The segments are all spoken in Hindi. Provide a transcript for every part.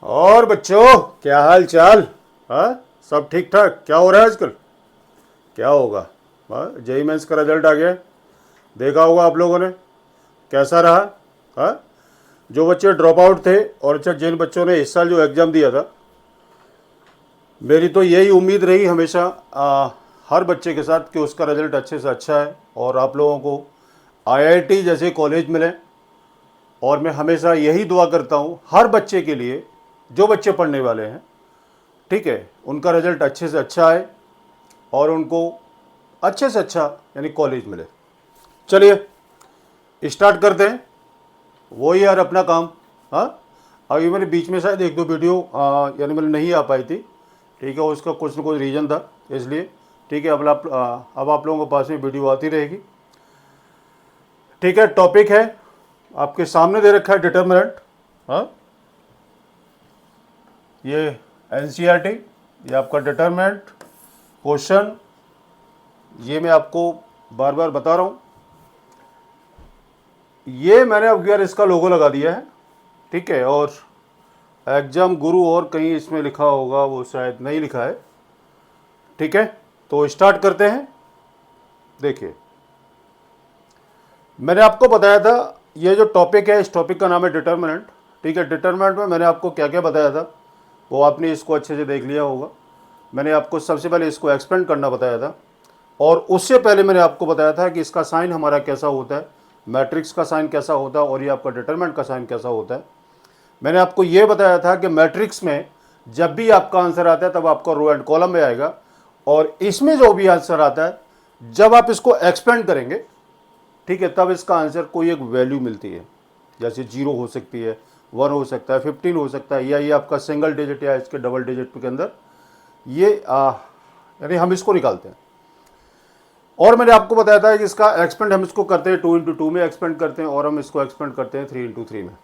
और बच्चों, क्या हाल चाल। हाँ, सब ठीक ठाक। क्या हो रहा है आजकल? क्या होगा? हाँ, जेई मेंस का रिजल्ट आ गया है। देखा होगा आप लोगों ने, कैसा रहा। हाँ, जो बच्चे ड्रॉप आउट थे और अच्छा जिन बच्चों ने इस साल जो एग्ज़ाम दिया था, मेरी तो यही उम्मीद रही हमेशा हर बच्चे के साथ कि उसका रिजल्ट अच्छे से अच्छा है और आप लोगों को आईआईटी जैसे कॉलेज मिले। और मैं हमेशा यही दुआ करता हूँ हर बच्चे के लिए, जो बच्चे पढ़ने वाले हैं, ठीक है, उनका रिजल्ट अच्छे से अच्छा आए और उनको अच्छे से अच्छा यानी कॉलेज मिले। चलिए स्टार्ट करते हैं। वही यार अपना काम। हाँ, अभी मेरे बीच में शायद एक दो वीडियो यानी मैंने नहीं आ पाई थी, ठीक है, उसका कुछ न कुछ रीज़न था, इसलिए ठीक है। अब आप लोगों के पास में वीडियो आती रहेगी। ठीक है, टॉपिक है आपके सामने दे रखा है डिटर्मिनेंट। हाँ, ये एनसीईआरटी, ये आपका डिटर्मिनेंट क्वेश्चन, ये मैं आपको बार बार बता रहा हूँ। ये मैंने अब यार इसका लोगो लगा दिया है, ठीक है, और एग्जाम गुरु और कहीं इसमें लिखा होगा, वो शायद नहीं लिखा है। ठीक है, तो स्टार्ट करते हैं। देखिए, मैंने आपको बताया था ये जो टॉपिक है, इस टॉपिक का नाम है डिटर्मिनेंट। ठीक है, डिटर्मिनेंट में मैंने आपको क्या क्या बताया था, वो आपने इसको अच्छे से देख लिया होगा। मैंने आपको सबसे पहले इसको एक्सपेंड करना बताया था, और उससे पहले मैंने आपको बताया था कि इसका साइन हमारा कैसा होता है, मैट्रिक्स का साइन कैसा होता है, और ये आपका डिटरमिनेंट का साइन कैसा होता है। मैंने आपको ये बताया था कि मैट्रिक्स में जब भी आपका आंसर आता है तब आपका रो एंड कॉलम में आएगा, और इसमें जो भी आंसर आता है जब आप इसको एक्सपेंड करेंगे, ठीक है, तब इसका आंसर कोई एक वैल्यू मिलती है। जैसे 0 हो सकती है, 1 हो सकता है, 15 हो सकता है, या ये आपका सिंगल डिजिट या इसके डबल डिजिट के अंदर ये यानी हम इसको निकालते हैं। और मैंने आपको बताया था कि इसका एक्सपेंड हम इसको करते हैं 2 × 2 में एक्सपेंड करते हैं, और हम इसको एक्सपेंड करते हैं 3 × 3 में।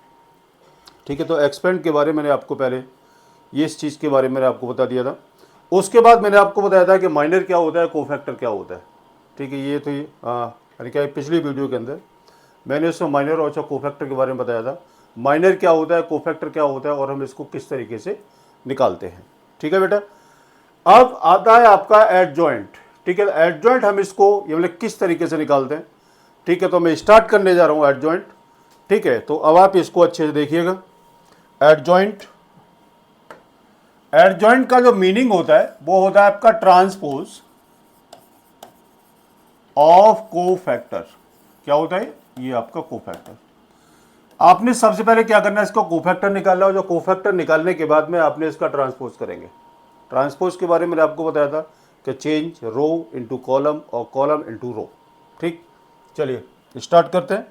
ठीक है, तो एक्सपेंड के बारे में मैंने आपको पहले ये इस चीज़ के बारे में मैंने आपको बता दिया था। उसके बाद मैंने आपको बताया था कि माइनर क्या होता है, कोफैक्टर क्या होता है। ठीक है, ये तो यानी क्या पिछली वीडियो के अंदर मैंने उसमें माइनर और अच्छा कोफैक्टर के बारे में बताया था। माइनर क्या होता है, कोफैक्टर क्या होता है, और हम इसको किस तरीके से निकालते हैं। ठीक है बेटा, अब आता है आपका एडजॉइंट। ठीक है, एडजॉइंट हम इसको ये मतलब किस तरीके से निकालते हैं। ठीक है, तो मैं स्टार्ट करने जा रहा हूँ एडजॉइंट। ठीक है, तो अब आप इसको अच्छे से देखिएगा। एडजॉइंट, एडजॉइंट का जो मीनिंग होता है वो होता है आपका ट्रांसपोज ऑफ कोफैक्टर। क्या होता है ये आपका कोफैक्टर। आपने सबसे पहले क्या करना है, इसका कोफैक्टर निकालना है, जो कोफैक्टर निकालने के बाद में आपने इसका ट्रांसपोज करेंगे। ट्रांसपोज के बारे में मैंने आपको बताया था कि चेंज रो इनटू कॉलम और कॉलम इनटू रो। ठीक, चलिए स्टार्ट करते हैं।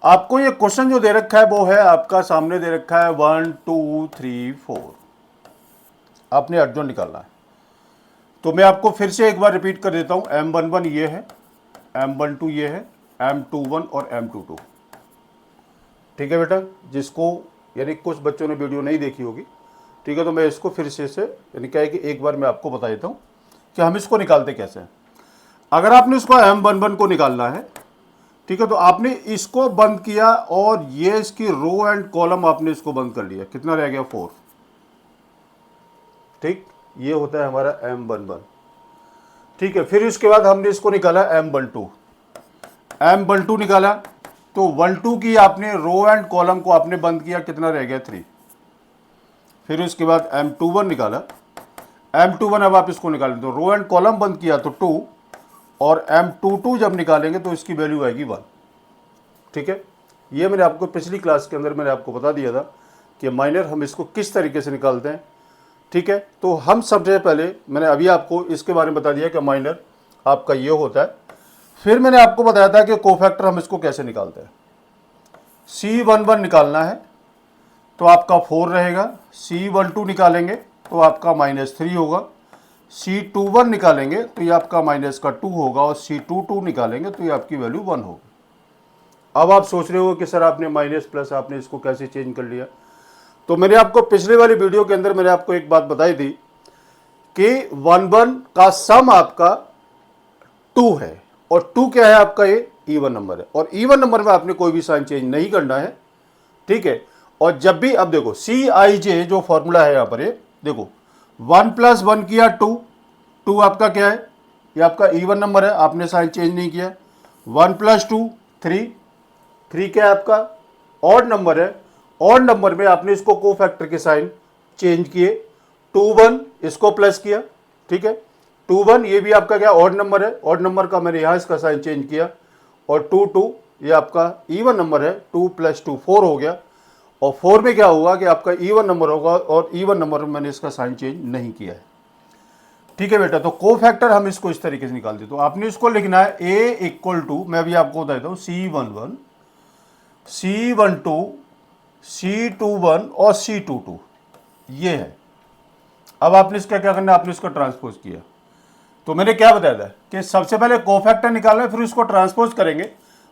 आपको ये क्वेश्चन जो दे रखा है वो है आपका सामने दे रखा है 1 2 3 4। आपने एडजॉइंट निकालना है, तो मैं आपको फिर से एक बार रिपीट कर देता हूं। M11 ये है, M12 ये है, M21 और M22। ठीक है बेटा, जिसको यानी कुछ बच्चों ने वीडियो नहीं देखी होगी, ठीक है, तो मैं इसको फिर से यानी क्या है कि एक बार मैं आपको बता देता हूँ कि हम इसको निकालते कैसे हैं। अगर आपने इसको M11 को निकालना है, ठीक है, तो आपने इसको बंद किया और ये इसकी रो एंड कॉलम आपने इसको बंद कर लिया, कितना रह गया 4। ठीक, ये होता है हमारा M11। ठीक है, फिर इसके बाद हमने इसको निकाला M12। M12 निकाला तो 12 की आपने रो एंड कॉलम को आपने बंद किया, कितना रह गया 3। फिर उसके बाद M21 निकाला। M21 अब आप इसको निकालें तो रो एंड कॉलम बंद किया तो 2, और M22 जब निकालेंगे तो इसकी वैल्यू आएगी 1। ठीक है, ये मैंने आपको पिछली क्लास के अंदर मैंने आपको बता दिया था कि माइनर हम इसको किस तरीके से निकालते हैं। ठीक है, तो हम सबसे पहले मैंने अभी आपको इसके बारे में बता दिया कि माइनर आपका ये होता है। फिर मैंने आपको बताया था कि कोफैक्टर हम इसको कैसे निकालते हैं। C11 निकालना है तो आपका 4 रहेगा, C12 निकालेंगे तो आपका -3 होगा, C21 निकालेंगे तो ये आपका -2 होगा, और C22 निकालेंगे तो ये आपकी वैल्यू 1 होगी। अब आप सोच रहे हो कि सर आपने माइनस प्लस आपने इसको कैसे चेंज कर लिया, तो मैंने आपको पिछले वाली वीडियो के अंदर मैंने आपको एक बात बताई थी कि 1 का सम आपका 2 है, और 2 क्या है आपका, ये इवन नंबर है, और इवन नंबर में आपने कोई भी साइन चेंज नहीं करना है। ठीक है, और जब भी, अब देखो सी आई जे जो फॉर्मूला है यहाँ पर, ये देखो 1 + 1 किया 2, 2 आपका क्या है, ये आपका इवन नंबर है, आपने साइन चेंज नहीं किया। 1 + 2 3, 3 क्या है आपका ऑड नंबर है, ऑड नंबर में आपने इसको कोफैक्टर के साइन चेंज किए। 2 1 इसको प्लस किया, ठीक है, 2 1 ये भी आपका क्या ऑड नंबर है, ऑड नंबर का मैंने यहाँ इसका साइन चेंज किया। और 2 2 ये आपका इवन नंबर है, 2 + 2 4 हो गया। और 4 में क्या होगा कि आपका इवन नंबर होगा, और इवन नंबर में मैंने इसका साइन चेंज नहीं किया है, ठीक है बेटा। तो कोफैक्टर हम इसको इस तरीके से निकालते, तो आपने इसको लिखना है a = मैं भी आपको बता देता हूँ C11 C12 C21 और C22, ये है। अब आपने इसका क्या करना है, आपने इसको ट्रांसपोज किया। तो मैंने क्या बताया था कि सबसे पहले कोफैक्टर निकालना है, फिर इसको ट्रांसपोज करेंगे,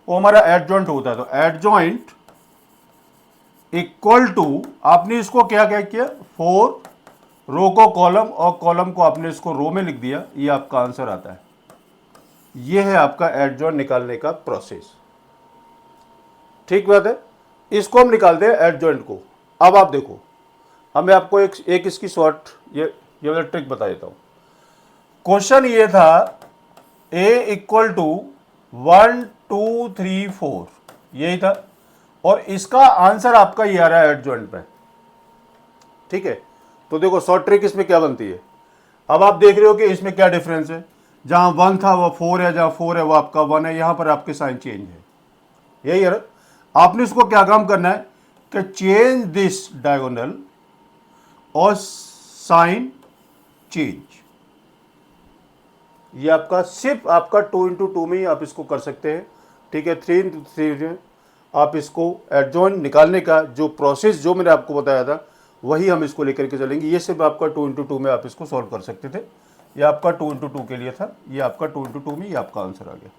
वो हमारा एडजॉइंट होता है। तो एडजॉइंट इक्वल टू, आपने इसको क्या क्या किया, 4 रो को कॉलम और कॉलम को आपने इसको रो में लिख दिया, ये आपका आंसर आता है। ये है आपका एडजॉइंट निकालने का प्रोसेस, ठीक बात है। इसको हम निकालते हैं एडजॉइंट को। अब आप देखो, अब मैं आपको एक इसकी शॉर्ट ये वाला ट्रिक बता देता हूं। क्वेश्चन ये था a = 1 2 3 4, यही था, और इसका आंसर आपका ये आ रहा है एडजॉइंट पे, ठीक है। तो देखो शॉर्ट ट्रिक इसमें क्या बनती है, अब आप देख रहे हो कि इसमें क्या डिफरेंस है, जहां 1 था वो 4 है, जहां 4 है वो आपका 1 है, यहां पर आपके साइन चेंज है, यही है। आपने इसको क्या काम करना है कि चेंज दिस डायगोनल और साइन चेंज, ये आपका सिर्फ आपका 2 × 2 में ही आप इसको कर सकते हैं, ठीक है। 3 × 3 में आप इसको एडजॉइंट निकालने का जो प्रोसेस जो मैंने आपको बताया था वही हम इसको लेकर के चलेंगे। ये सिर्फ आपका 2 × 2 में आप इसको सॉल्व कर सकते थे, ये आपका 2 × 2 के लिए था, ये आपका 2 × 2 में ये आपका आंसर आ गया,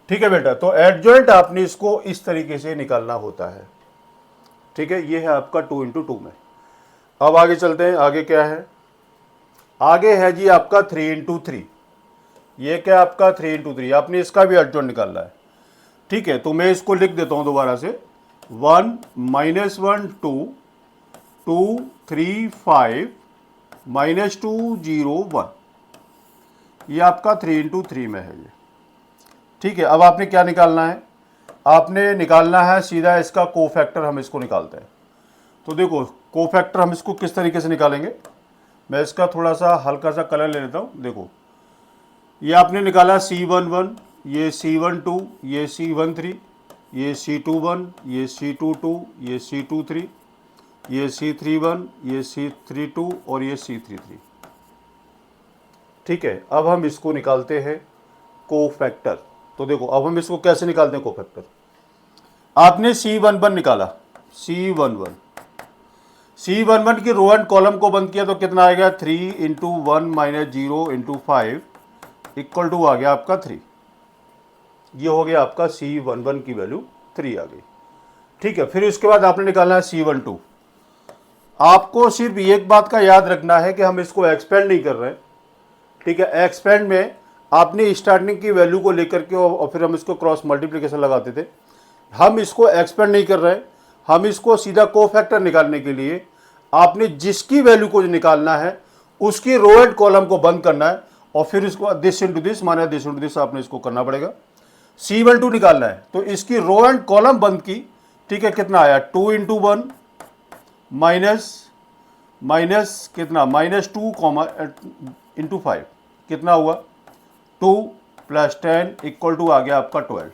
ठीक है बेटा। तो एडजॉइंट आपने इसको इस तरीके से निकालना होता है, ठीक है। ये है आपका 2 × 2 में। अब आगे चलते हैं, आगे क्या है, आगे है जी आपका 3 × 3, ये क्या आपका 3 × 3, आपने इसका भी एडजॉइंट निकालना है, ठीक है। तो मैं इसको लिख देता हूं दोबारा से, 1 -1 2 2 3 5 -2 0 1, ये आपका 3 × 3 में है ये, ठीक है। अब आपने क्या निकालना है, आपने निकालना है सीधा इसका कोफैक्टर, हम इसको निकालते हैं। तो देखो कोफैक्टर हम इसको किस तरीके से निकालेंगे, मैं इसका थोड़ा सा हल्का सा कलर ले लेता हूँ। देखो ये आपने निकाला C11, ये C12, ये C13, ये C21, ये C22, ये C23, ये C31, ये C32 और ये C33, ठीक है। अब हम इसको निकालते हैं कोफैक्टर। तो देखो अब हम इसको कैसे निकालते हैं कोफैक्टर, आपने C11 निकाला, C11 की रो एंड कॉलम को बंद किया तो कितना आएगा, 3 × 1 - 0 × 5 = आ गया आपका 3, ये हो गया आपका C11 की वैल्यू 3 आ गई, ठीक है। फिर इसके बाद आपने निकालना है C12। आपको सिर्फ एक बात का याद रखना है कि हम इसको एक्सपेंड नहीं कर रहे हैं, ठीक है। एक्सपेंड में आपने स्टार्टिंग की वैल्यू को लेकर के और फिर हम इसको क्रॉस मल्टीप्लिकेशन लगाते थे, हम इसको एक्सपेंड नहीं कर रहे, हम इसको सीधा कोफैक्टर निकालने के लिए आपने जिसकी वैल्यू को निकालना है उसकी रो एंड कॉलम को बंद करना है, और फिर इसको दिस इंटू दिस माना दिस इंटू दिस आपने इसको करना पड़ेगा। C12 निकालना है तो इसकी रो एंड कॉलम बंद की, ठीक है। कितना आया, 2 × 1 माइनस कितना, -2 × 5 कितना हुआ, 2 + 10 = आ गया आपका 12,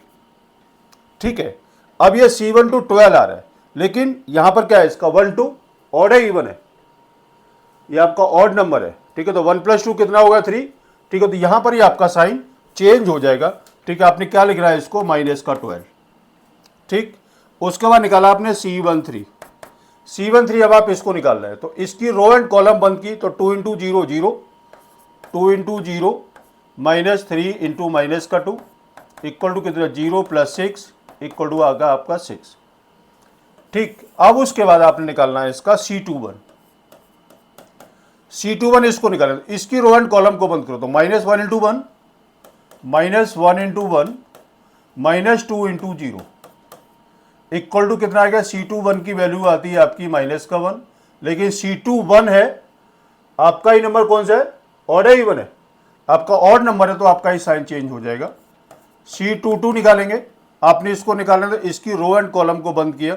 ठीक है। अब ये C12 12 आ रहा है, लेकिन यहां पर क्या है, इसका 1 2 ऑड है इवन है, ये आपका ऑड नंबर है, ठीक है। तो 1 + 2 कितना होगा, 3, ठीक है। तो यहां पर ये आपका साइन चेंज हो जाएगा, ठीक है। आपने क्या लिख रहा है इसको, -12, ठीक। उसके बाद निकाला आपने C13, अब आप इसको निकालना है तो इसकी रो एंड कॉलम बंद की, तो 2 × 0 0, 2 × 0 -3 × -2 = कितना, 0 + 6 = आ गया आपका 6, ठीक। अब उसके बाद आपने निकालना है इसका C21, इसको निकालें, इसकी रो एंड कॉलम को बंद करो, तो -1 × 1 -1 × 1 -2 × 0 इक्वल टू कितना आएगा, C21 की वैल्यू आती है आपकी -1, लेकिन C21 है आपका ही नंबर कौन सा है, ऑड है इवन है, आपका ऑड नंबर है तो आपका ही साइन चेंज हो जाएगा। C22 निकालेंगे, आपने इसको निकालना तो इसकी रो एंड कॉलम को बंद किया,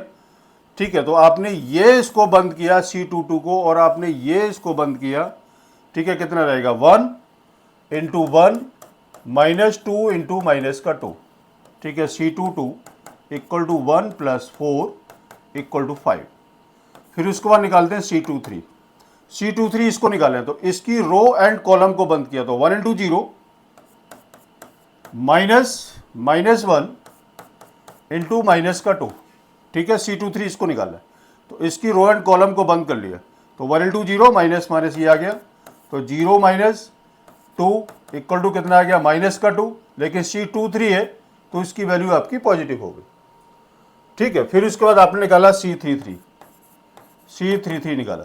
ठीक है, तो आपने ये इसको बंद किया C22 को और आपने ये इसको बंद किया, ठीक है, कितना रहेगा 1 इंटू 1 -2 इंटू -2, ठीक है, C22 equal to 1 + 4 equal to 5। फिर उसके बाद निकालते हैं C23 इसको निकालें तो इसकी रो एंड कॉलम को बंद किया तो 1 इंटू 0 -1 इंटू -2, ठीक है, C23 इसको निकाला है तो इसकी रो एंड कॉलम को बंद कर लिया तो 1 इंटू 0 माइनस ये आ गया तो 0 - 2 इक्वल टू कितना आ गया -2, लेकिन C23 है तो इसकी वैल्यू आपकी पॉजिटिव हो गई, ठीक है। फिर उसके बाद आपने निकाला C33 निकाला,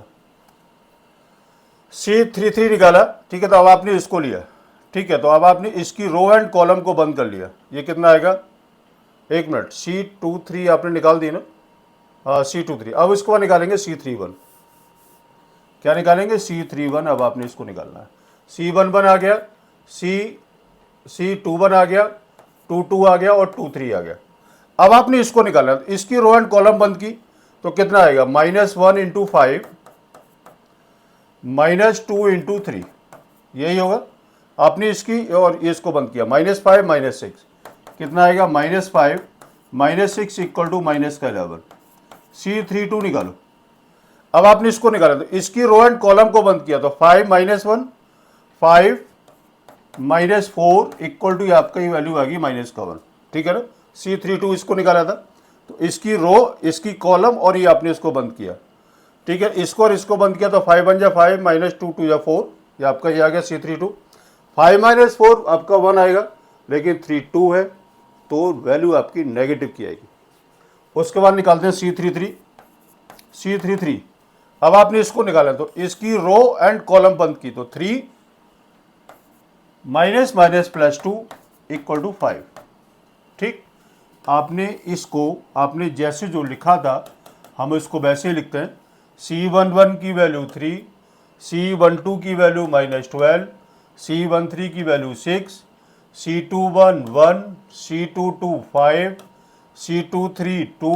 C33 निकाला, ठीक है, तो अब आपने इसको लिया, ठीक है, तो अब आपने इसकी रो एंड कॉलम को बंद कर लिया, ये कितना आएगा, एक मिनट, C23 आपने निकाल दी ना, हाँ C23। अब इसको बाद निकालेंगे C31, क्या निकालेंगे C31, अब आपने इसको निकालना है, C11 आ गया, C21 आ गया, 22 आ गया और 23 आ गया। अब आपने इसको निकालना है, इसकी रो एंड कॉलम बंद की तो कितना आएगा -1 इंटू 5 -2 इंटू 3, यही होगा। आपने इसकी और इसको बंद किया -5 -6 कितना आएगा -5 -6 इक्वल टू -11। C32 निकालो, अब आपने इसको निकाला तो इसकी रो एंड कॉलम को बंद किया तो 5 - 1 5 -4 इक्वल टू आपका ही वैल्यू आ गई -1, ठीक है ना। C32 इसको निकाला था तो इसकी रो, इसकी कॉलम और ये आपने इसको बंद किया, ठीक है, इसको और इसको बंद किया तो 5 1 जा 5 -2 2 जा 4, ये आपका ये आ गया C32। 5 - 4 आपका 1 आएगा, लेकिन 3 2 है तो वैल्यू आपकी नेगेटिव की आएगी। उसके बाद निकालते हैं C33। अब आपने इसको निकाला तो इसकी रो एंड कॉलम बंद की तो 3 -+2 इक्वल टू 5, ठीक। आपने इसको, आपने जैसे जो लिखा था हम इसको वैसे ही लिखते हैं, C11 की वैल्यू 3, C12 की वैल्यू -12, C13 की value 6, C21 1, C22 5, C23 2,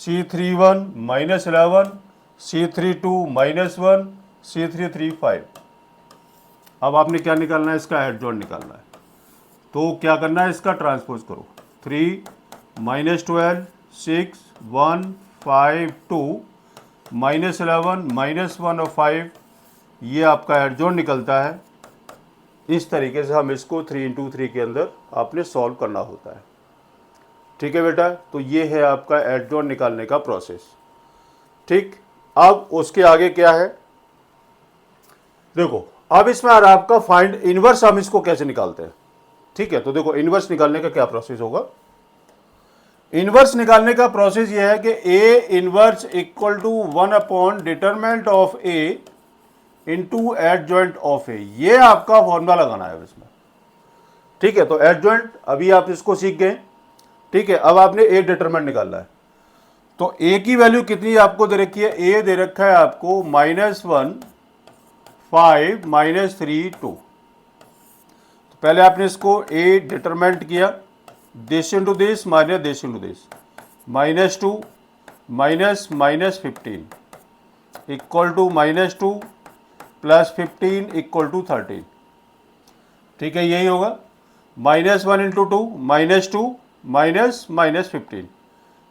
C31 -11, C32 -1, C33 5। अब आपने क्या निकालना है, इसका एडजॉइंट निकालना है, तो क्या करना है, इसका ट्रांसपोज करो, 3 -12 6 1 5 2 -11 -1 और 5, ये आपका एडजॉइंट निकलता है। इस तरीके से हम इसको 3 इंटू 3 के अंदर आपने सॉल्व करना होता है, ठीक है बेटा। तो ये है आपका एडजॉइंट निकालने का प्रोसेस, ठीक। अब उसके आगे क्या है, देखो अब इसमें आ रहा है आपका फाइंड इनवर्स, हम इसको कैसे निकालते हैं, ठीक है। तो देखो इनवर्स निकालने का क्या प्रोसेस होगा, इनवर्स निकालने का प्रोसेस ये है कि A inverse equal to 1 determinant of A into adjoint of A, ये आपका फॉर्मूला लगाना है इसमें, ठीक है। तो एडजॉइंट अभी आप इसको सीख गए, ठीक है। अब आपने A डिटरमिनेंट निकालना है, तो A की वैल्यू कितनी आपको दे रखी है, A दे रखा है आपको -1 5 -3 2। तो पहले आपने इसको A डिटरमिनेंट किया, this into this minus this into this, -2 -15 equal to -2 + 15 equal to 13, ठीक है, यही होगा। -1 इंटू 2 -2 -15,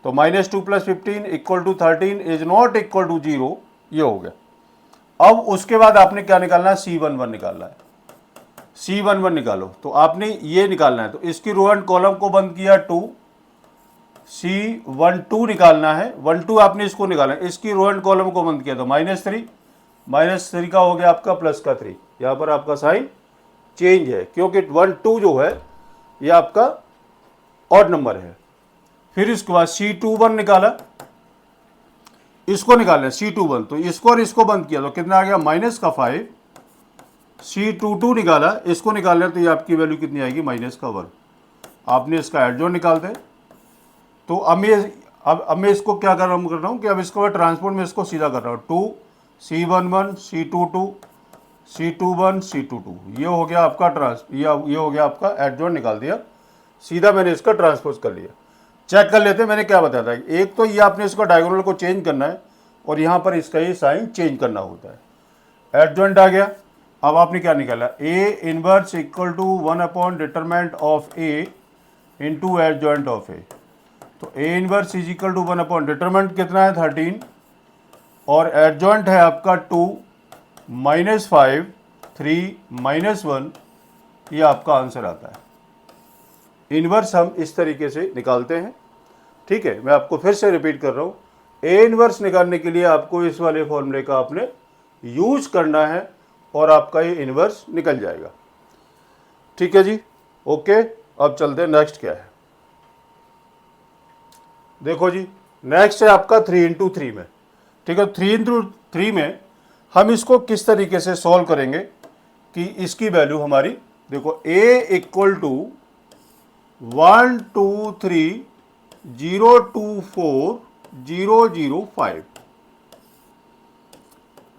तो -2 + 15 equal to 13 is not equal to 0, ये हो गया। अब उसके बाद आपने क्या निकालना है, C11 निकालना है, C11 निकालो, तो आपने ये निकालना है, तो इसकी रो एंड कॉलम को बंद किया 2, C12 निकालना है, 12 आपने इसको निकालना है, इसकी रो एंड कॉलम को बंद किया तो -3 का हो गया आपका प्लस का 3, यहाँ पर आपका साइन चेंज है क्योंकि 1 2 जो है ये आपका ऑड नंबर है। फिर इसके बाद C21 निकाला, इसको निकालना है C21, तो इसको और इसको बंद किया तो कितना आ गया -5। C22 निकाला, इसको निकालना है तो ये आपकी वैल्यू कितनी आएगी -1। आपने इसका एडजॉइंट निकालते हैं, तो अब मैं इसको क्या कर रहा हूँ कि अब इसको मैं ट्रांसपोर्ट में इसको सीधा कर रहा हूँ, 2C11 C22 C21 C22, ये हो गया आपका ये हो गया आपका एडजॉइंट निकाल दिया, सीधा मैंने इसका ट्रांसपोज कर लिया। चेक कर लेते हैं मैंने क्या बताया था। एक तो ये आपने इसका डायगोनल को चेंज करना है और यहाँ पर इसका ये साइन चेंज करना होता है। एडजॉइंट आ गया। अब आपने क्या निकाला, A inverse equal to 1 upon determinant of A into adjoint of A. तो A inverse is equal to 1 upon determinant कितना है 13 और एडजॉइंट है आपका 2 -5 3 -1, ये आपका आंसर आता है। इनवर्स हम इस तरीके से निकालते हैं। ठीक है, मैं आपको फिर से रिपीट कर रहा हूँ, ए इनवर्स निकालने के लिए आपको इस वाले फॉर्मूले का आपने यूज करना है और आपका ये इनवर्स निकल जाएगा। ठीक है जी, ओके। अब चलते हैं नेक्स्ट क्या है। देखो जी, नेक्स्ट है आपका 3 इंटू 3 में। ठीक है, 3 इंटू 3 में हम इसको किस तरीके से सॉल्व करेंगे कि इसकी वैल्यू हमारी, देखो a इक्वल टू 1 2 3 0 2 4 0 0 5।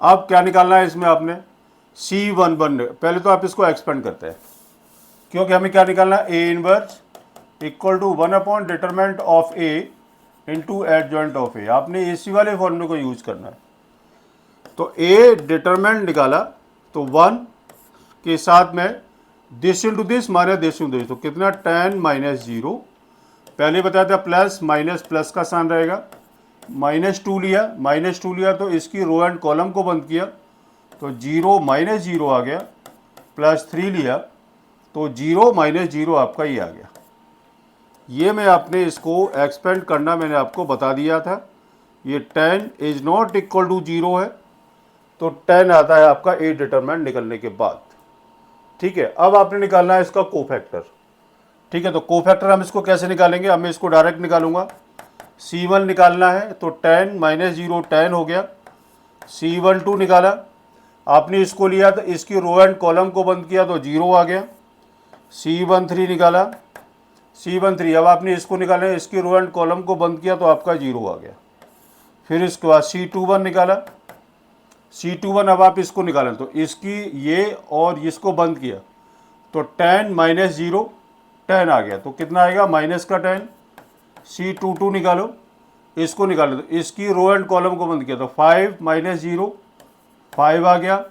अब क्या निकालना है इसमें आपने, C11। पहले तो आप इसको एक्सपेंड करते हैं क्योंकि हमें क्या निकालना है, A inverse equal to 1 upon determinant of A into adjoint of A. आपने इसी वाले फॉर्मूले को यूज करना है। तो ए डिटरमिनेंट निकाला तो 1 के साथ में this into this minus this into this, तो कितना 10 -0। पहले बताया था प्लस माइनस प्लस का साइन रहेगा, -2 लिया तो इसकी रो एंड कॉलम को बंद किया तो 0 -0 आ गया, +3 लिया तो 0 -0 आपका ये आ गया। ये मैं आपने इसको एक्सपेंड करना मैंने आपको बता दिया था। ये 10 इज नॉट इक्वल टू 0 है तो 10 आता है आपका ए डिटरमिनेंट निकलने के बाद। ठीक है, अब आपने निकालना है इसका कोफैक्टर। ठीक है, तो कोफैक्टर हम इसको कैसे निकालेंगे, अब मैं इसको डायरेक्ट निकालूंगा। C1 निकालना है तो 10 -0 10 हो गया। C12 निकाला, आपने इसको लिया तो इसकी रो एंड कॉलम को बंद किया तो 0 आ गया। C13 निकाला, C13 अब आपने इसको निकाला, इसकी रो एंड कॉलम को बंद किया तो आपका 0 आ गया। फिर इसके बाद C21 निकाला, C21 अब आप इसको निकालें तो इसकी ये और इसको बंद किया तो 10 -0 10 आ गया, तो कितना आएगा माइनस का 10। C22 निकालो, इसको निकालो तो इसकी रो एंड कॉलम को बंद किया तो 5 -0 5 आ गया।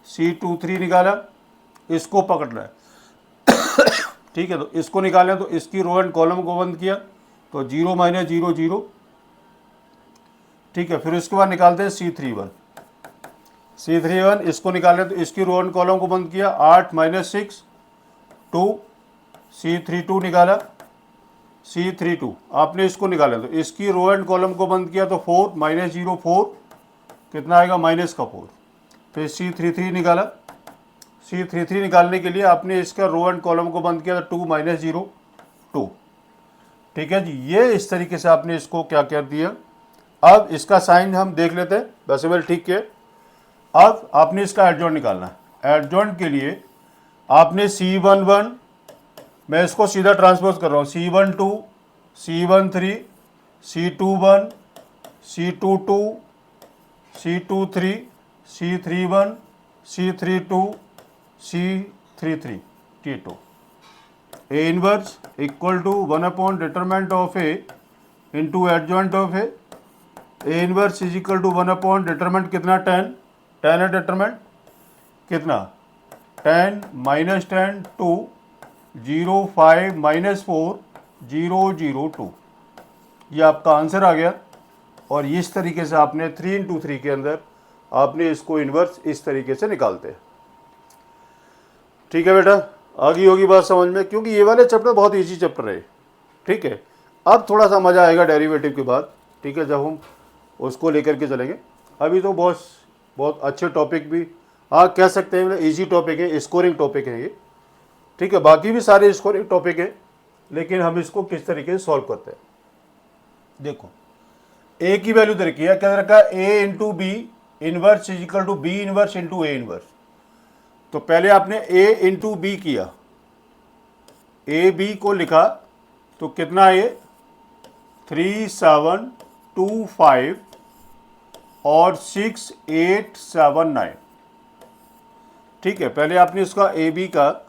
C23 निकाला, इसको पकड़ना है ठीक है, तो इसको निकालें तो इसकी रो एंड कॉलम को बंद किया तो 0 -0 0। ठीक है, फिर उसके बाद निकालते हैं C31 इसको निकालें तो इसकी रो एंड कॉलम को बंद किया 8 -6 2। C32 निकाला, C32 आपने इसको निकाला तो इसकी रो एंड कॉलम को बंद किया तो 4 -0 4, कितना आएगा माइनस का 4। फिर C33 निकाला, C33 निकालने के लिए आपने इसका रो एंड कॉलम को बंद किया तो 2 -0 2। ठीक है जी, ये इस तरीके से आपने इसको क्या कर दिया। अब इसका साइन हम देख लेते हैं, वैसे वेल ठीक है। अब आपने इसका एडजॉइंट निकालना है। एडजॉइंट के लिए आपने C11, मैं इसको सीधा ट्रांसपोज कर रहा हूँ, C12 C13 C21 C22 C23 C31 C32 C33 T2। A inverse equal to 1 upon determinant of A into adjoint of A. A inverse is equal to 1 upon determinant कितना 10 10 है डिटरमिनेंट कितना 10 -10 2 0 5 -4 0 0 2, ये आपका आंसर आ गया। और इस तरीके से आपने 3 इंटू 3 के अंदर आपने इसको इन्वर्स इस तरीके से निकालते हैं। ठीक है बेटा, आ गई होगी बात समझ में, क्योंकि ये वाले चैप्टर बहुत इजी चैप्टर है। ठीक है, अब थोड़ा सा मज़ा आएगा डेरिवेटिव के बाद। ठीक है, जब हम उसको लेकर के चलेंगे। अभी तो बहुत अच्छे टॉपिक भी कह सकते हैं, मतलब ईजी टॉपिक है, स्कोरिंग टॉपिक है ये। ठीक है, बाकी भी सारे स्कोरिंग टॉपिक है, लेकिन हम इसको किस तरीके से सॉल्व करते हैं। देखो, ए की वैल्यू दे रखी है, क्या दे रखा है, A into B inverse is equal to B inverse into A inverse. तो पहले आपने ए इंटू बी किया, ए बी को लिखा तो कितना ये 3725 और 6879। ठीक है, पहले आपने इसका ए बी का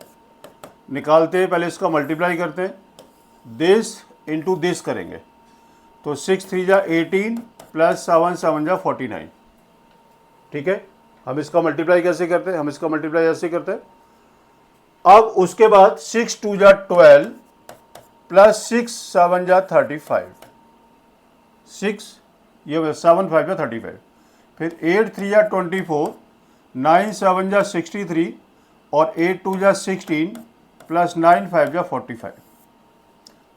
निकालते हैं, पहले इसका मल्टीप्लाई करते हैं, दिस इंटू दिस करेंगे तो 6 3 जा 18 प्लस 7 7 जा 49। ठीक है, हम इसका मल्टीप्लाई कैसे करते हैं, हम इसका मल्टीप्लाई ऐसे करते हैं। अब उसके बाद 6 2 जा 12 प्लस 6 7 जा 35, 6 ये 7 5 जा 35, फिर 8 3 जा 24, 9 7 जा 63 और 8 2 जा 16 प्लस 9 5 जा 45।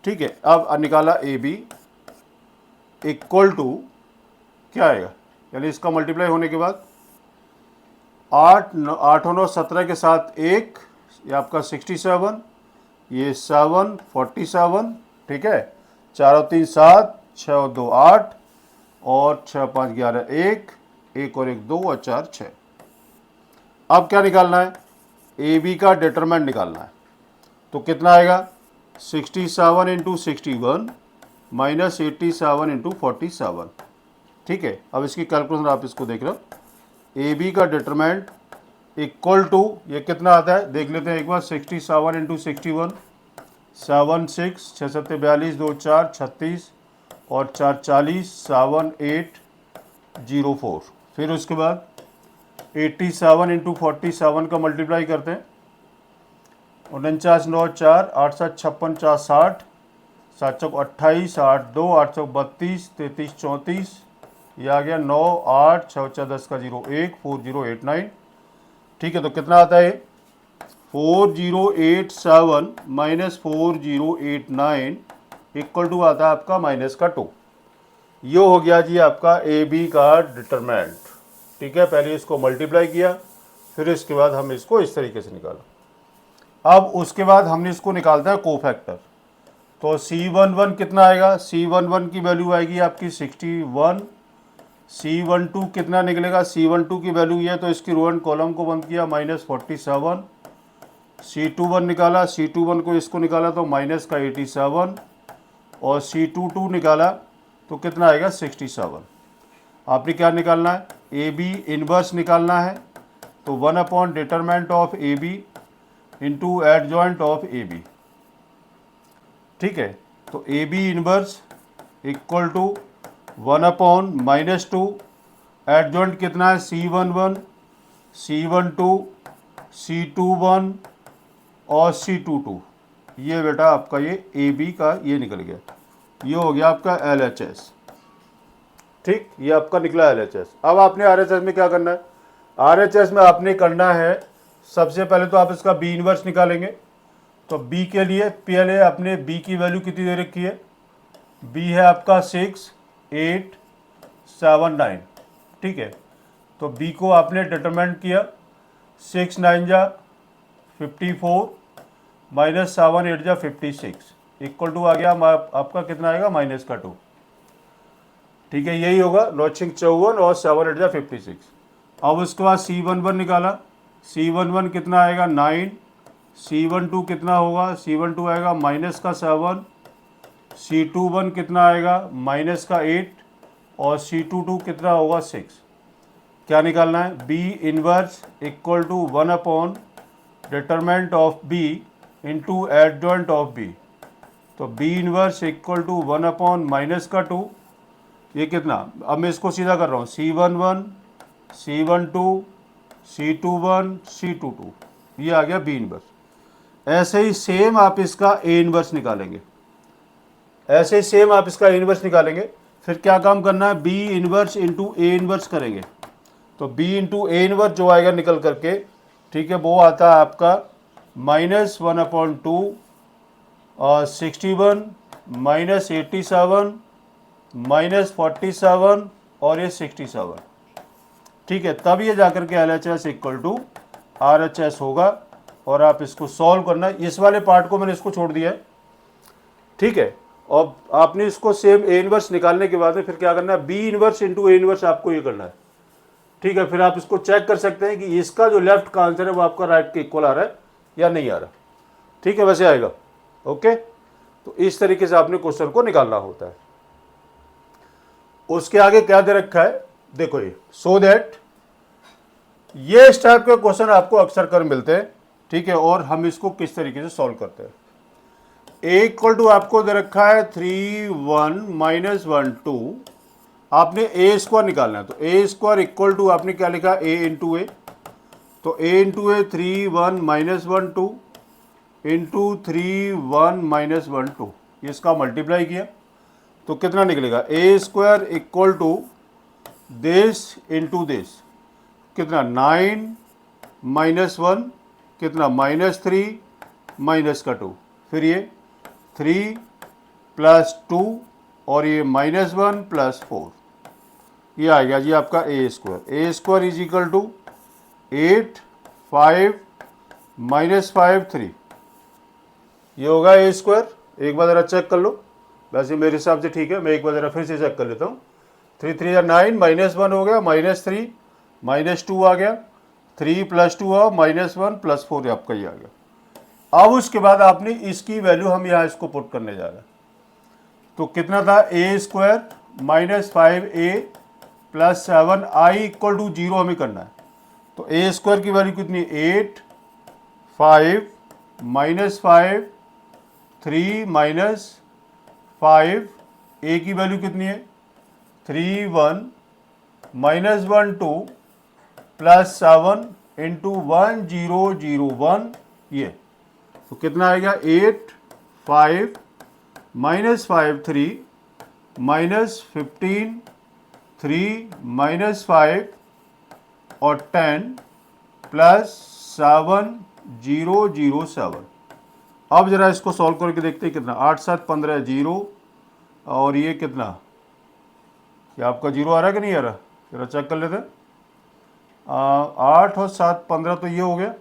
ठीक है, अब निकाला ए बी इक्वल टू क्या आएगा, यानी इसका मल्टीप्लाई होने के बाद 8 8 9 17 के साथ 1, ये आपका 67, ये 7 47। ठीक है, 4 और 3 7, 6 और 2 8 और 6 5 11 1, 1 और 1 2 और 4 6। अब क्या निकालना है, ए बी का डिटरमिनेंट निकालना है। तो कितना आएगा, 67 इंटू 61 माइनस 87 इंटू 47। ठीक है, अब इसकी कैलकुलेशन आप इसको देख रहे हो, ए बी का डिटरमिनेंट इक्वल टू ये कितना आता है देख लेते हैं एक बार, 67 इंटू 61 7 6 6 7 42 2 4 36 और 4 40 7 8 0 4। फिर उसके बाद 87 इंटू 47 का मल्टीप्लाई करते हैं, 49 9 4 8 7 56 4 60 7 चौक 28 8 2 8 चौक 32 33 34, ये आ गया 9 8 6 4 10 का 0 1 4089। ठीक है, तो कितना आता है 4087 माइनस 4089 इक्वल टू आता है आपका माइनस का 2। ये हो गया जी आपका ए बी का डिटरमिनेंट। ठीक है, पहले इसको मल्टीप्लाई किया, फिर इसके बाद हम इसको इस तरीके से निकाला। अब उसके बाद हमने इसको निकालता है कोफैक्टर। तो C11 कितना आएगा, C11 की वैल्यू आएगी आपकी 61, C12 कितना निकलेगा, C12 की वैल्यू ये है तो इसकी रो एंड कॉलम को बंद किया -47, C21 निकाला, C21 को इसको निकाला तो माइनस का 87 और C22 निकाला तो कितना आएगा 67। आपने क्या निकालना है, ए बी इनवर्स निकालना है, तो 1 upon determinant of A B into adjoint of A B. ठीक है, तो A B inverse equal to 1 upon -2, adjoint कितना है C11 C12 C21 और C22। ये बेटा आपका ये ए बी का ये निकल गया, ये हो गया आपका LHS। ठीक, ये आपका निकला LHS। अब आपने RHS में क्या करना है, RHS में आपने करना है सबसे पहले तो आप इसका B इनवर्स निकालेंगे। तो B के लिए पहले अपने B की वैल्यू कितनी दे रखी है, B है आपका 6 8 7 9। ठीक है, तो B को आपने डिटरमिनेंट किया, 6 9 जा 54 माइनस 7 8 जा 56 इक्वल टू आ गया आपका कितना आएगा माइनस का 2। ठीक है, यही होगा 9 6 54 और 7 8 जा 56। अब उसके बाद C11 निकाला, C11 कितना आएगा 9, C12 कितना होगा, C12 आएगा माइनस का 7, C21 कितना आएगा माइनस का 8 और C22 कितना होगा 6। क्या निकालना है, B inverse equal to 1 upon determinant of B into adjoint of B। तो B inverse equal to 1 upon minus का 2, ये कितना, अब मैं इसको सीधा कर रहा हूँ, C11 C12 C21 C22, ये आ गया B इनवर्स। ऐसे ही सेम आप इसका A इनवर्स निकालेंगे, ऐसे ही सेम आप इसका A इनवर्स निकालेंगे। फिर क्या काम करना है, B inverse into A inverse करेंगे। तो B इंटू A इनवर्स जो आएगा निकल करके, ठीक है, वो आता है आपका -1 अपॉन 2 और 61 माइनस 87 माइनस 47 और ये 67। ठीक है, तब ये जाकर के LHS इक्वल टू RHS होगा और आप इसको सॉल्व करना है। इस वाले पार्ट को मैंने इसको छोड़ दिया है। ठीक है, और आपने इसको सेम A इनवर्स निकालने के बाद में फिर क्या करना है, B inverse into A inverse आपको ये करना है। ठीक है, फिर आप इसको चेक कर सकते हैं कि इसका जो लेफ्ट का आंसर है वो आपका राइट के इक्वल आ रहा है या नहीं आ रहा। ठीक है, वैसे आएगा। ओके, तो इस तरीके से आपने क्वेश्चन को निकालना होता है। उसके आगे क्या दे रखा है, देखो ये, सो दैट, ये इस टाइप के क्वेश्चन आपको अक्सर कर मिलते हैं, ठीक है। और हम इसको किस तरीके से सॉल्व करते हैं, ए इक्वल टू आपको दे रखा है 3 1 माइनस 1 2, आपने ए स्क्वायर निकालना है, तो ए स्क्वायर इक्वल टू आपने क्या लिखा, ए इंटू ए, तो A into A 3 1 minus 1 2 into 3 1 minus 1 2, इसका मल्टीप्लाई किया तो कितना निकलेगा, A square equal to this into this, कितना 9 माइनस 1, कितना -3 माइनस का 2, फिर ये 3 प्लस 2 और ये -1 प्लस 4, ये आ गया जी आपका ए स्क्वायर इज इक्वल टू 8 5 -5 3, ये होगा ए स्क्वायर। एक बार ज़रा चेक कर लो, वैसे मेरे हिसाब से ठीक है, मैं एक बार ज़रा फिर से चेक कर लेता हूँ। 3 3 9 -1 हो गया, -3 -2 आ गया, 3 + 2 हुआ -1 + 4 आपका ये आ गया। अब उसके बाद आपने इसकी वैल्यू हम यहाँ इसको पुट करने जा रहे हैं, तो कितना था, ए square -5a + 7i equal to 0 हमें करना है, तो ए स्क्वायर की वैल्यू कितनी, 8 5 -5 3 -5, ए की वैल्यू कितनी है 3 1 -1 2 + 7 इंटू 1 0 0 1, ये तो कितना आएगा 8 5 -5 3 -15 3 -5 और 10 + 7 0 0 7। अब जरा इसको सॉल्व करके देखते हैं कितना, 8 7 15 0, और ये कितना, ये आपका 0 आ रहा है कि नहीं आ रहा, जरा चेक कर लेते हैं। 8 और 7 15, तो ये हो गया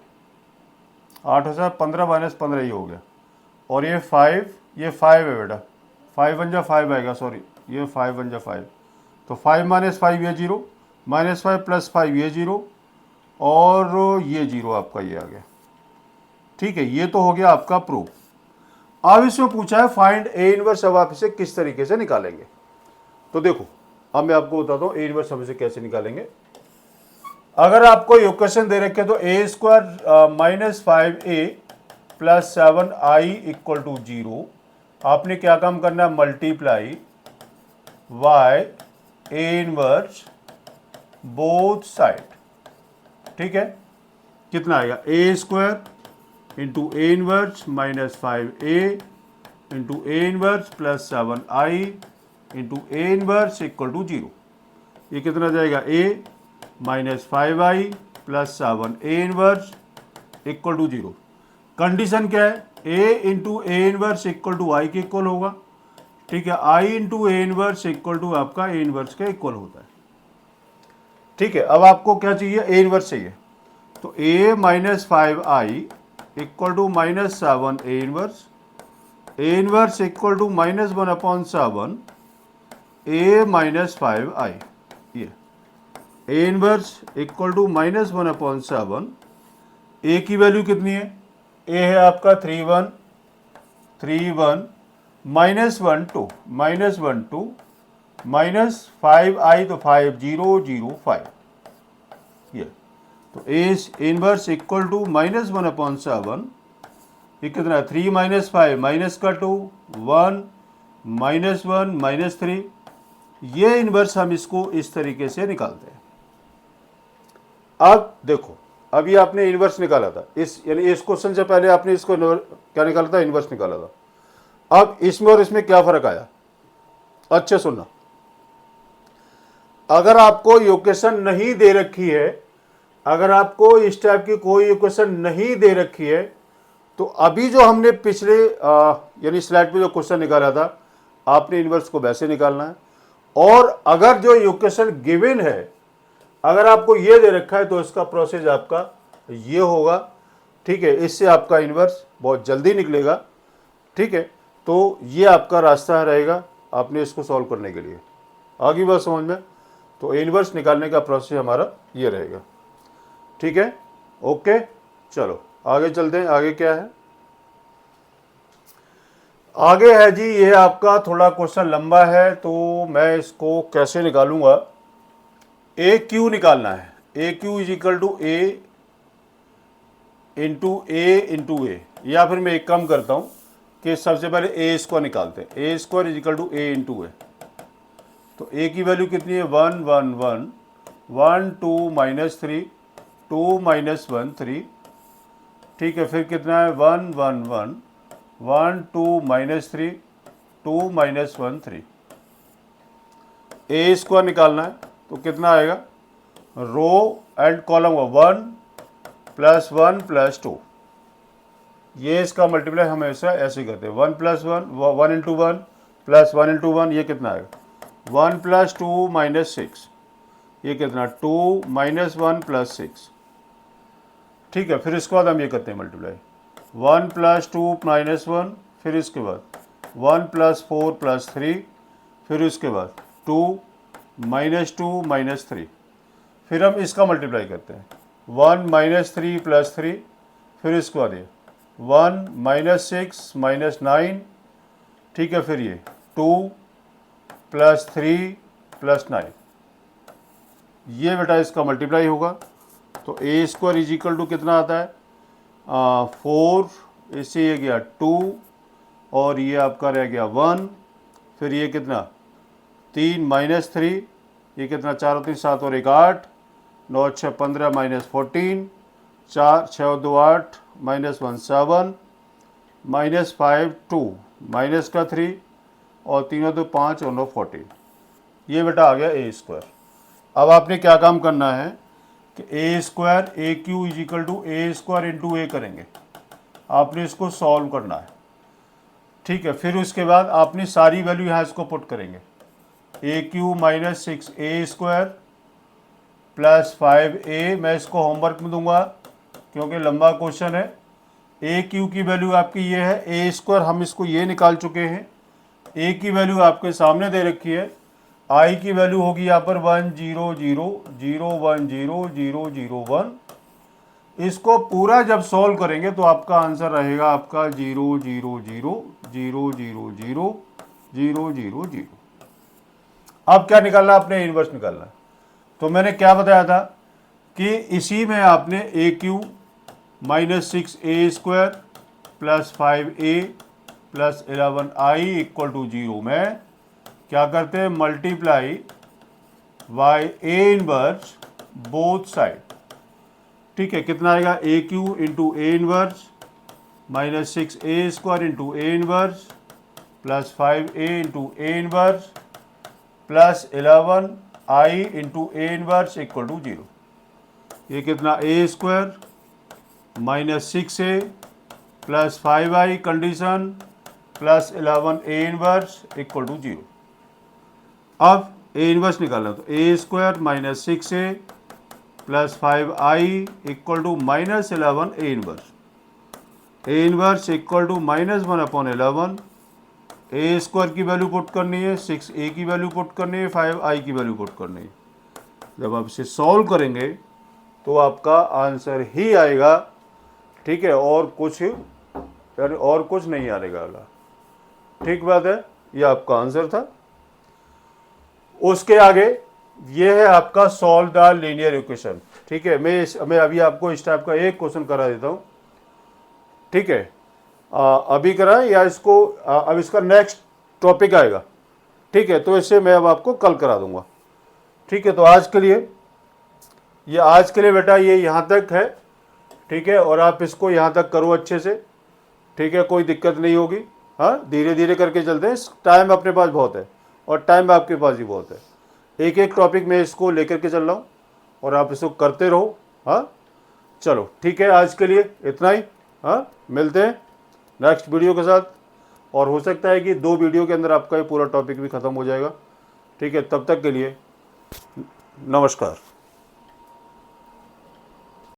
8 और 7 15 -15 ये हो गया, और ये 5 है बेटा, 5 1 जा 5 आएगा, सॉरी ये 5 1 जा 5, तो 5 -5 ये 0, -5 + 5 ये 0, और ये 0 आपका ये आ गया, ठीक है। ये तो हो गया आपका प्रूफ। अब इसमें पूछा है फाइंड ए इनवर्स, अब आप इसे किस तरीके से निकालेंगे, तो देखो अब मैं आपको बताता हूँ ए इनवर्स हम इसे कैसे निकालेंगे। अगर आपको इक्वेशन दे रखे तो A square -5a + 7i equal to 0, आपने क्या काम करना है, multiply y A inverse both side, ठीक है। कितना आएगा, A square into A inverse -5a into A inverse + 7i into A inverse equal to 0, ये कितना जाएगा, a -5i + 7 A inverse equal to 0। Condition क्या है, a into A inverse equal to I के इक्वल होगा, ठीक है। i into A inverse equal to आपका ए इनवर्स के इक्वल होता है, ठीक है। अब आपको क्या चाहिए, ए इनवर्स चाहिए, तो a -5i equal to -7 A inverse equal to -1/7 a -5i, ये A inverse equal to -1/7, A की वैल्यू कितनी है, ए है आपका 3 1 -1 -1 2 -5i, तो 5 0 0 5, ये तो ए इनवर्स इक्वल टू -1/7, ये कितना है 3 -5 माइनस का 2 1 -1 -3, ये इनवर्स हम इसको इस तरीके से निकालते हैं। अब देखो, अभी आपने इनवर्स निकाला था, इस यानी इस क्वेश्चन से पहले आपने इसको क्या निकाला था, इनवर्स निकाला था। अब इसमें और इसमें क्या फर्क आया, अच्छे सुनना, अगर आपको इक्वेशन नहीं दे रखी है, अगर आपको इस टाइप की कोई इक्वेशन नहीं दे रखी है, तो अभी जो हमने पिछले यानी स्लाइड पे जो क्वेश्चन निकाला था, आपने इनवर्स को वैसे निकालना है। और अगर जो इक्वेशन गिवन है, अगर आपको ये दे रखा है, तो इसका प्रोसेस आपका ये होगा, ठीक है। इससे आपका इनवर्स बहुत जल्दी निकलेगा, ठीक है। तो ये आपका रास्ता रहेगा आपने इसको सॉल्व करने के लिए, आगे बात समझ में। तो इनवर्स निकालने का प्रोसेस हमारा ये रहेगा, ठीक है। ओके, चलो आगे चलते हैं, आगे क्या है। आगे है जी, ये आपका थोड़ा क्वेश्चन लंबा है तो मैं इसको कैसे निकालूंगा। ए क्यू निकालना है। A cube is equal to A into A, या फिर मैं एक काम करता हूँ कि सबसे पहले ए स्क्वायर निकालते हैं। A square is equal to A into A. तो ए की वैल्यू कितनी है, 1 1 1 1 2 -3 2 -1 3। ठीक है, फिर कितना है 1 1 1 1 2 -3 2 -1 3। ए स्क्वायर निकालना है तो कितना आएगा, रो एंड कॉलम 1 + 1 + 2। ये इसका मल्टीप्लाई हमेशा ऐसे करते हैं, 1 + 1 1 × 1 + 1 × 1, ये कितना आएगा 1 + 2 -6, ये कितना 2 -1 + 6। ठीक है, फिर इसके बाद हम ये करते हैं मल्टीप्लाई 1 + 2 -1, फिर इसके बाद 1 + 4 + 3, फिर उसके बाद 2 -2 -3। फिर हम इसका मल्टीप्लाई करते हैं 1 -3 + 3, फिर इसके बाद ये 1 -6 -9। ठीक है, फिर ये 2 + 3 + 9, ये बेटा इसका मल्टीप्लाई होगा। तो A square is equal to कितना आता है 4, इससे ये गया 2 और ये आपका रह गया 1, फिर ये कितना 3 -3, ये कितना 4 और 3 7 और 1 8, 9 6 15 -14, 4 6 2 8 -1 7, -5 2 माइनस का 3 और 3 2 5 और 9 14। ये बेटा आ गया ए स्क्वायर। अब आपने क्या काम करना है कि A square A cube is equal to A square into A करेंगे। आपने इसको सॉल्व करना है। ठीक है, फिर उसके बाद आपने सारी वैल्यू यहाँ इसको पुट करेंगे, ए क्यू -6 ए स्क्वायर + 5a। मैं इसको होमवर्क में दूंगा क्योंकि लंबा क्वेश्चन है। ए क्यू की वैल्यू आपकी ये है, ए स्क्वायर हम इसको ये निकाल चुके हैं। ए की वैल्यू आपके सामने दे रखी है। आई की वैल्यू होगी यहाँ पर 1 0 0 0 1 0 0 0 1। इसको पूरा जब सॉल्व करेंगे तो आपका आंसर रहेगा आपका 0 0 0 0 0 0 0 0 0। अब क्या निकालना है, आपने इनवर्स निकालना है। तो मैंने क्या बताया था कि इसी में आपने ए Q -6 A square + 5a + 11i = 0 में क्या करते हैं, multiply by A inverse both side. ठीक है, कितना आएगा A cube into A inverse -6 A square into A inverse + 5a into A inverse + 11i into A inverse = 0। ये कितना ए square -6a + 5i condition + 11a inverse = 0। अब ए इनवर्स निकालना, तो A square -6a + 5i = -11a inverse. A inverse = -1/11। A square की वैल्यू पुट करनी है, 6a की वैल्यू पुट करनी है, 5i की वैल्यू पुट करनी है। जब आप इसे सॉल्व करेंगे तो आपका आंसर ही आएगा। ठीक है, और कुछ यानी और कुछ नहीं आएगा। ठीक बात है, ये आपका आंसर था। उसके आगे ये है आपका सॉल्व द लीनियर इक्वेशन। ठीक है, मैं अभी आपको इस टाइप का एक क्वेश्चन करा देता हूँ। ठीक है, अभी कराएं या इसको अब इसका नेक्स्ट टॉपिक आएगा। ठीक है, तो इससे मैं अब आपको कल करा दूंगा। ठीक है, तो आज के लिए बेटा ये यहाँ तक है। ठीक है, और आप इसको यहाँ तक करो अच्छे से। ठीक है, कोई दिक्कत नहीं होगी। हाँ, धीरे धीरे करके चलते हैं। टाइम अपने पास बहुत है और टाइम आपके पास ही बहुत है। एक एक टॉपिक में इसको लेकर के चल रहा हूँ और आप इसको करते रहो। हाँ, चलो ठीक है, आज के लिए इतना ही। हाँ, मिलते हैं नेक्स्ट वीडियो के साथ, और हो सकता है कि 2 वीडियो के अंदर आपका ये पूरा टॉपिक भी ख़त्म हो जाएगा। ठीक है, तब तक के लिए नमस्कार।